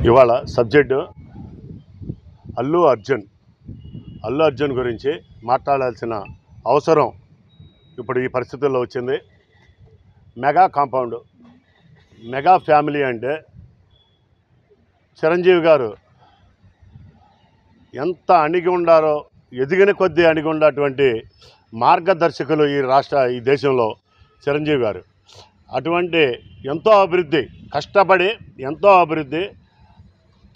ఇవాళ సబ్జెక్టు అల్లు అర్జున్ గురించి మాట్లాడాల్సిన అవసరం ఇప్పుడు ఈ పరిస్థితుల్లో వచ్చింది. మెగా కాంపౌండ్, మెగా ఫ్యామిలీ అంటే చిరంజీవి గారు ఎంత అణిగి ఉండారో, ఎదిగిన కొద్దీ అణిగి ఉన్నటువంటి మార్గదర్శకులు ఈ దేశంలో చిరంజీవి గారు. అటువంటి ఎంతో అభివృద్ధి, కష్టపడి ఎంతో అభివృద్ధి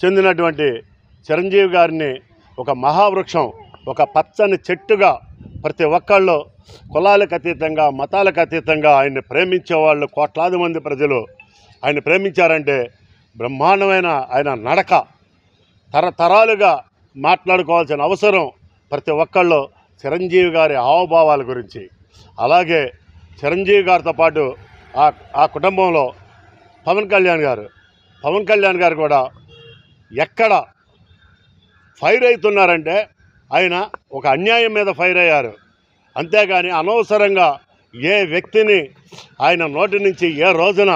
చెందినటువంటి చిరంజీవి గారిని ఒక మహావృక్షం, ఒక పచ్చని చెట్టుగా ప్రతి ఒక్కళ్ళు కులాలకు అతీతంగా, మతాలకు అతీతంగా ఆయన్ని ప్రేమించేవాళ్ళు కోట్లాది మంది ప్రజలు ఆయన ప్రేమించారంటే బ్రహ్మాండమైన ఆయన నడక తరతరాలుగా మాట్లాడుకోవాల్సిన అవసరం ప్రతి ఒక్కళ్ళు చిరంజీవి గారి హావభావాల గురించి. అలాగే చిరంజీవి గారితో పాటు ఆ కుటుంబంలో పవన్ కళ్యాణ్ గారు కూడా ఎక్కడ ఫైర్ అవుతున్నారంటే ఆయన ఒక అన్యాయం మీద ఫైర్ అయ్యారు. అంతేగాని అనవసరంగా ఏ వ్యక్తిని ఆయన నోటి నుంచి ఏ రోజున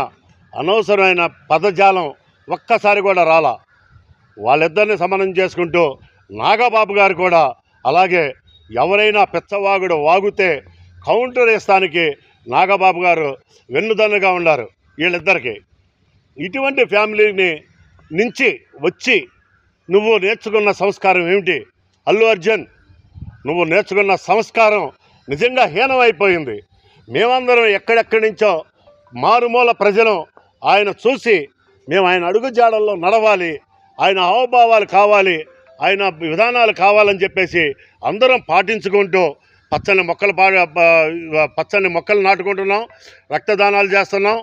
అనవసరమైన పదజాలం ఒక్కసారి కూడా రాలా. వాళ్ళిద్దరిని సమానం చేసుకుంటూ నాగబాబు గారు కూడా అలాగే ఎవరైనా పెచ్చవాగుడు వాగుతే కౌంటర్ వేస్తానికి నాగబాబు గారు వెన్నుదన్నుగా ఉన్నారు వీళ్ళిద్దరికి. ఇటువంటి ఫ్యామిలీని నుంచి వచ్చి నువ్వు నేర్చుకున్న సంస్కారం ఏమిటి అల్లు అర్జున్? నువ్వు నేర్చుకున్న సంస్కారం నిజంగా హీనమైపోయింది. మేమందరం ఎక్కడెక్కడి నుంచో మారుమూల ప్రజలు ఆయన చూసి మేము ఆయన అడుగుజాడల్లో నడవాలి, ఆయన హావభావాలు కావాలి, ఆయన విధానాలు కావాలని చెప్పేసి అందరం పాటించుకుంటూ పచ్చని మొక్కలు నాటుకుంటున్నాం, రక్తదానాలు చేస్తున్నాం.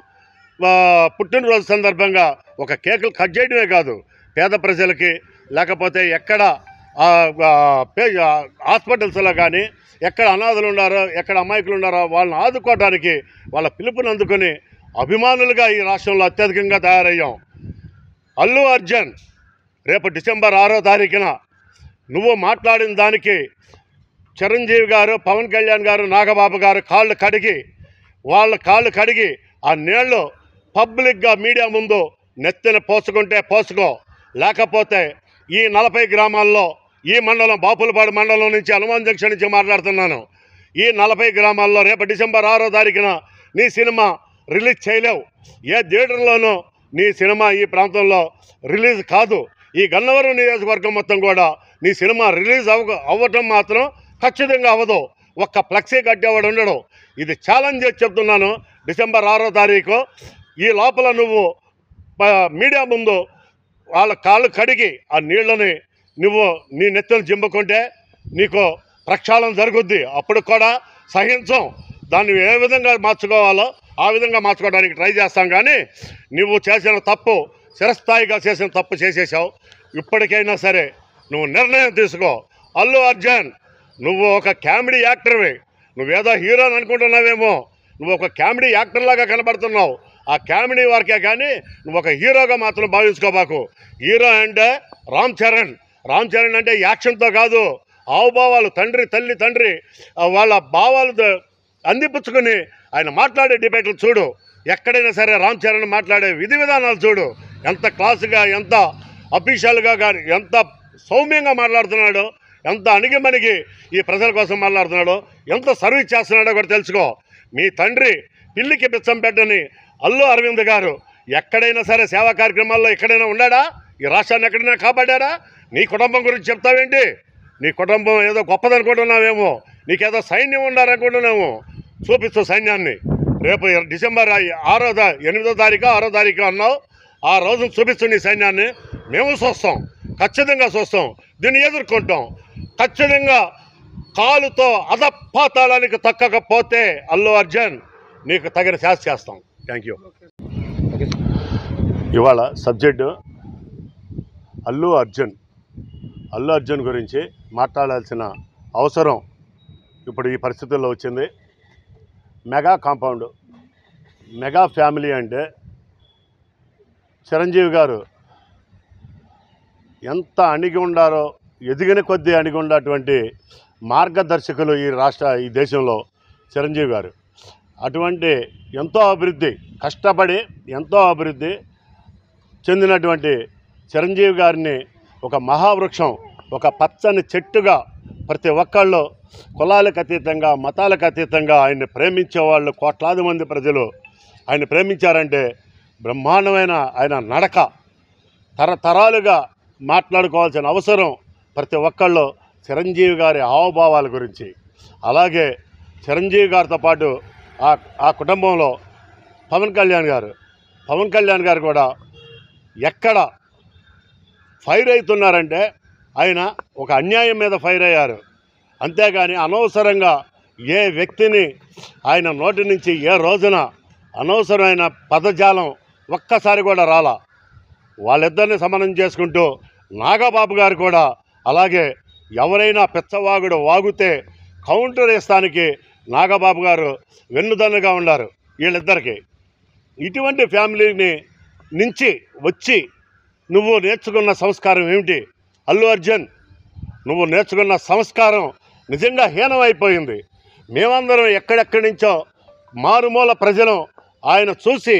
పుట్టినరోజు సందర్భంగా ఒక కేకులు కట్ చేయడమే కాదు, పేద ప్రజలకి లేకపోతే ఎక్కడ హాస్పిటల్స్లో కానీ ఎక్కడ అనాథలు ఉన్నారో, ఎక్కడ అమాయకులు ఉన్నారో వాళ్ళని ఆదుకోవడానికి వాళ్ళ పిలుపుని అందుకుని అభిమానులుగా ఈ రాష్ట్రంలో అత్యధికంగా తయారయ్యాం. అల్లు అర్జున్ రేపు డిసెంబర్ 6వ తారీఖున నువ్వు మాట్లాడిన దానికి చిరంజీవి గారు, పవన్ కళ్యాణ్ గారు, నాగబాబు గారు వాళ్ళ కాళ్ళు కడిగి ఆ నీళ్లు పబ్లిక్గా మీడియా ముందు నెత్తిన పోసుకుంటే పోసుకో, లేకపోతే ఈ 40 గ్రామాల్లో ఈ మండలం బాపులపాడు మండలం నుంచి హనుమాన్ జంక్షన్ నుంచి మాట్లాడుతున్నాను. ఈ 40 గ్రామాల్లో రేపు డిసెంబర్ 6వ తారీఖున నీ సినిమా రిలీజ్ చేయలేవు. ఏ థియేటర్లోనూ నీ సినిమా ఈ ప్రాంతంలో రిలీజ్ కాదు. ఈ గన్నవరం నియోజకవర్గం మొత్తం కూడా నీ సినిమా రిలీజ్ అవ్వటం మాత్రం ఖచ్చితంగా అవ్వదు. ఒక్క ఫ్లెక్సీ కట్టేవాడు ఉండడు. ఇది ఛాలెంజ్ చేసి చెప్తున్నాను. డిసెంబర్ 6వ తారీఖు ఈ లోపల నువ్వు మీడియా ముందు వాళ్ళ కాళ్ళు కడిగి ఆ నీళ్ళని నువ్వు నీ నెత్తలు జింపుకుంటే నీకు ప్రక్షాళన జరుగుద్ది. అప్పుడు కూడా సహించం. దాన్ని ఏ విధంగా మార్చుకోవాలో ఆ విధంగా మార్చుకోవడానికి ట్రై చేస్తాం. కానీ నువ్వు చేసిన తప్పు, చిరస్థాయిగా చేసిన తప్పు చేసేసావు. ఇప్పటికైనా సరే నువ్వు నిర్ణయం తీసుకో. అల్లు అర్జున్, నువ్వు ఒక కామెడీ యాక్టర్వి. నువ్వేదో హీరోని అనుకుంటున్నావేమో, నువ్వు ఒక కామెడీ యాక్టర్లాగా కనబడుతున్నావు. ఆ కామెడీ వరకే కానీ నువ్వు ఒక హీరోగా మాత్రం భావించుకోబాకు. హీరో అంటే రామ్ చరణ్ అంటే యాక్షన్తో కాదు, హావభావాలు, తండ్రి వాళ్ళ భావాలు అందిపుచ్చుకొని ఆయన మాట్లాడే డిబేట్లు చూడు. ఎక్కడైనా సరే రామ్ చరణ్ మాట్లాడే విధి విధానాలు చూడు. ఎంత క్లాసుగా, ఎంత అఫీషియల్గా కానీ, ఎంత సౌమ్యంగా మాట్లాడుతున్నాడో, ఎంత అణిగిమణిగి ఈ ప్రజల కోసం మాట్లాడుతున్నాడో, ఎంత సర్వీస్ చేస్తున్నాడో కూడా తెలుసుకో. మీ తండ్రి పిల్లికి బిచ్చం పెట్టని అల్లు అరవింద్ గారు ఎక్కడైనా సరే సేవా కార్యక్రమాల్లో ఎక్కడైనా ఉన్నాడా? ఈ రాష్ట్రాన్ని ఎక్కడైనా కాపాడారా? నీ కుటుంబం గురించి చెప్తావేంటి? నీ కుటుంబం ఏదో గొప్పదనుకుంటున్నావేమో, నీకేదో సైన్యం ఉండాలనుకుంటున్నాము. చూపిస్తూ సైన్యాన్ని రేపు డిసెంబర్ 8వ తారీఖు 6వ తారీఖు అన్నావు. ఆ రోజున చూపిస్తూ నీ సైన్యాన్ని మేము చూస్తాం, ఖచ్చితంగా చూస్తాం, దీన్ని ఎదుర్కొంటాం. ఖచ్చితంగా కాలుతో అధపాతాళానికి తక్కకపోతే అల్లు అర్జున్ నీకు తగిన శాస్తి చేస్తాం. Thank you. ఇవాళ సబ్జెక్టు అల్లు అర్జున్ గురించి మాట్లాడాల్సిన అవసరం ఇప్పుడు ఈ పరిస్థితుల్లో వచ్చింది. మెగా కాంపౌండ్, మెగా ఫ్యామిలీ అంటే చిరంజీవి గారు ఎంత అణిగి ఉండారో, ఎదిగిన కొద్దీ అణిగి ఉన్నటువంటి మార్గదర్శకులు ఈ దేశంలో చిరంజీవి గారు. అటువంటి ఎంతో అభివృద్ధి, కష్టపడి ఎంతో అభివృద్ధి చెందినటువంటి చిరంజీవి గారిని ఒక మహావృక్షం, ఒక పచ్చని చెట్టుగా ప్రతి ఒక్కళ్ళు కులాలకు అతీతంగా, మతాలకు అతీతంగా ఆయన్ని ప్రేమించేవాళ్ళు కోట్లాది మంది ప్రజలు ఆయన ప్రేమించారంటే బ్రహ్మాండమైన ఆయన నడక తరతరాలుగా మాట్లాడుకోవాల్సిన అవసరం ప్రతి ఒక్కళ్ళు చిరంజీవి గారి హావభావాల గురించి. అలాగే చిరంజీవి గారితో పాటు ఆ కుటుంబంలో పవన్ కళ్యాణ్ గారు కూడా ఎక్కడ ఫైర్ అవుతున్నారంటే ఆయన ఒక అన్యాయం మీద ఫైర్ అయ్యారు. అంతేగాని అనవసరంగా ఏ వ్యక్తిని ఆయన నోటి నుంచి ఏ రోజున అనవసరమైన పదజాలం ఒక్కసారి కూడా రాలా. వాళ్ళిద్దరిని సమన్వయం చేసుకుంటూ నాగబాబు గారు కూడా అలాగే ఎవరైనా పిచ్చవాగుడు వాగుతే కౌంటర్ వేస్తానికి నాగబాబు గారు వెన్నుదన్నుగా ఉన్నారు వీళ్ళిద్దరికి. ఇటువంటి ఫ్యామిలీని నుంచి వచ్చి నువ్వు నేర్చుకున్న సంస్కారం ఏమిటి అల్లు అర్జున్? నువ్వు నేర్చుకున్న సంస్కారం నిజంగా హీనమైపోయింది. మేమందరం ఎక్కడెక్కడి నుంచో మారుమూల ప్రజలు ఆయన చూసి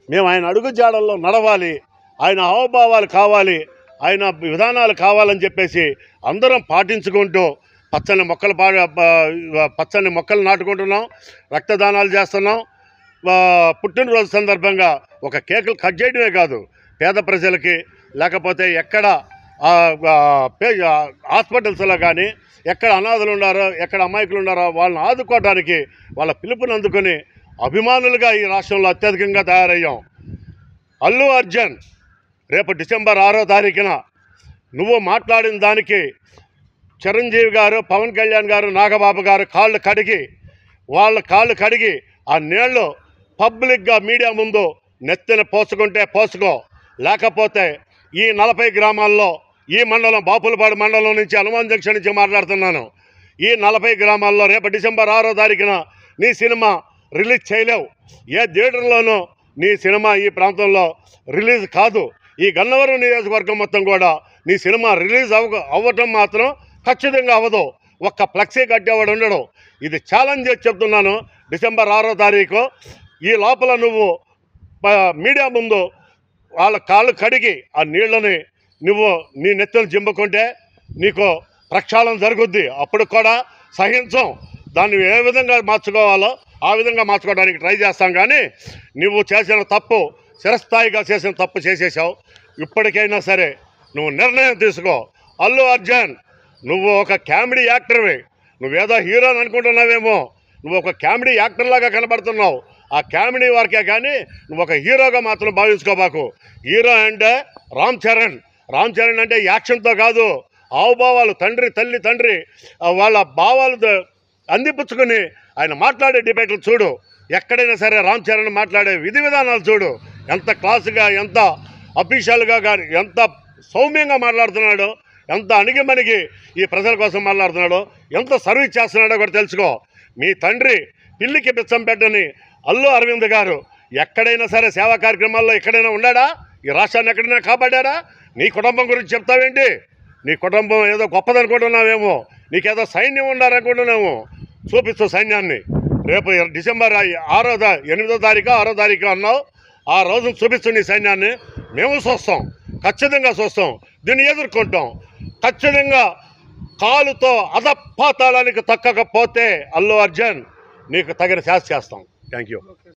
మేము ఆయన అడుగుజాడల్లో నడవాలి, ఆయన హావభావాలు కావాలి, ఆయన విధానాలు కావాలని చెప్పేసి అందరం పాటించుకుంటూ పచ్చని మొక్కలు నాటుకుంటున్నాం, రక్తదానాలు చేస్తున్నాం. పుట్టినరోజు సందర్భంగా ఒక కేకులు కట్ చేయడమే కాదు, పేద ప్రజలకి లేకపోతే ఎక్కడ హాస్పిటల్స్లో కానీ ఎక్కడ అనాథలు ఉన్నారో, ఎక్కడ అమాయకులు ఉన్నారో వాళ్ళని ఆదుకోవడానికి వాళ్ళ పిలుపుని అందుకొని అభిమానులుగా ఈ రాష్ట్రంలో అత్యధికంగా తయారయ్యాం. అల్లు అర్జున్ రేపు డిసెంబర్ 6వ తారీఖున నువ్వు మాట్లాడిన దానికి చిరంజీవి గారు, పవన్ కళ్యాణ్ గారు, నాగబాబు గారు వాళ్ళ కాళ్ళు కడిగి ఆ నీళ్లు పబ్లిక్గా మీడియా ముందు నెత్తిన పోసుకుంటే పోసుకో, లేకపోతే ఈ 40 గ్రామాల్లో ఈ మండలం బాపులపాడు మండలం నుంచి హనుమాన్ జంక్షన్ నుంచి మాట్లాడుతున్నాను. ఈ 40 గ్రామాల్లో రేపు డిసెంబర్ 6వ తారీఖున నీ సినిమా రిలీజ్ చేయలేవు. ఏ థియేటర్లోనూ నీ సినిమా ఈ ప్రాంతంలో రిలీజ్ కాదు. ఈ గన్నవరం నియోజకవర్గం మొత్తం కూడా నీ సినిమా రిలీజ్ అవ్వటం మాత్రం ఖచ్చితంగా అవ్వదు. ఒక్క ఫ్లెక్సీ కట్టేవాడు ఉండడు. ఇది ఛాలెంజ్ చేసి చెప్తున్నాను. డిసెంబర్ 6వ తారీఖు ఈ లోపల నువ్వు మీడియా ముందు వాళ్ళ కాళ్ళు కడిగి ఆ నీళ్ళని నువ్వు నీ నెత్తలు జింపుకుంటే నీకు ప్రక్షాళన జరుగుద్ది. అప్పుడు కూడా సహించం. దాన్ని ఏ విధంగా మార్చుకోవాలో ఆ విధంగా మార్చుకోవడానికి ట్రై చేస్తాం. కానీ నువ్వు చేసిన తప్పు, చిరస్థాయిగా చేసిన తప్పు చేసేసావు. ఇప్పటికైనా సరే నువ్వు నిర్ణయం తీసుకో. అల్లు అర్జున్, నువ్వు ఒక కామెడీ యాక్టర్వి. నువ్వేదో హీరో అని అనుకుంటున్నావేమో, నువ్వు ఒక కామెడీ యాక్టర్లాగా కనబడుతున్నావు. ఆ కామెడీ వరకే కానీ నువ్వు ఒక హీరోగా మాత్రం భావించుకోబాకు. హీరో అంటే రామ్ చరణ్ అంటే యాక్షన్తో కాదు, హావభావాలు, తండ్రి వాళ్ళ భావాలు అందిపుచ్చుకుని ఆయన మాట్లాడే డిబేట్లు చూడు. ఎక్కడైనా సరే రామ్ చరణ్ మాట్లాడే విధి విధానాలు చూడు. ఎంత క్లాసుగా, ఎంత అఫీషియల్గా కానీ, ఎంత సౌమ్యంగా మాట్లాడుతున్నాడో, ఎంత అణిగిమణిగి ఈ ప్రజల కోసం మాట్లాడుతున్నాడో, ఎంత సర్వీస్ చేస్తున్నాడో కూడా తెలుసుకో. మీ తండ్రి పిల్లికి బిచ్చం పెట్టని అల్లు అరవింద్ గారు ఎక్కడైనా సరే సేవా కార్యక్రమాల్లో ఎక్కడైనా ఉన్నాడా? ఈ రాష్ట్రాన్ని ఎక్కడైనా కాపాడారా? నీ కుటుంబం గురించి చెప్తావేంటి? నీ కుటుంబం ఏదో గొప్పదనుకుంటున్నావేమో, నీకేదో సైన్యం ఉండాలనుకుంటున్నాము. చూపిస్తూ సైన్యాన్ని రేపు డిసెంబర్ 8వ తారీఖు 6వ తారీఖు అన్నావు. ఆ రోజును చూపిస్తూ నీ సైన్యాన్ని మేము చూస్తాం, ఖచ్చితంగా చూస్తాం, దీన్ని ఎదుర్కొంటాం. ఖచ్చితంగా కాలుతో అధపాతాళానికి తక్కకపోతే అల్లు అర్జున్ నీకు తగిన శాస్తి చేస్తాం. Thank you.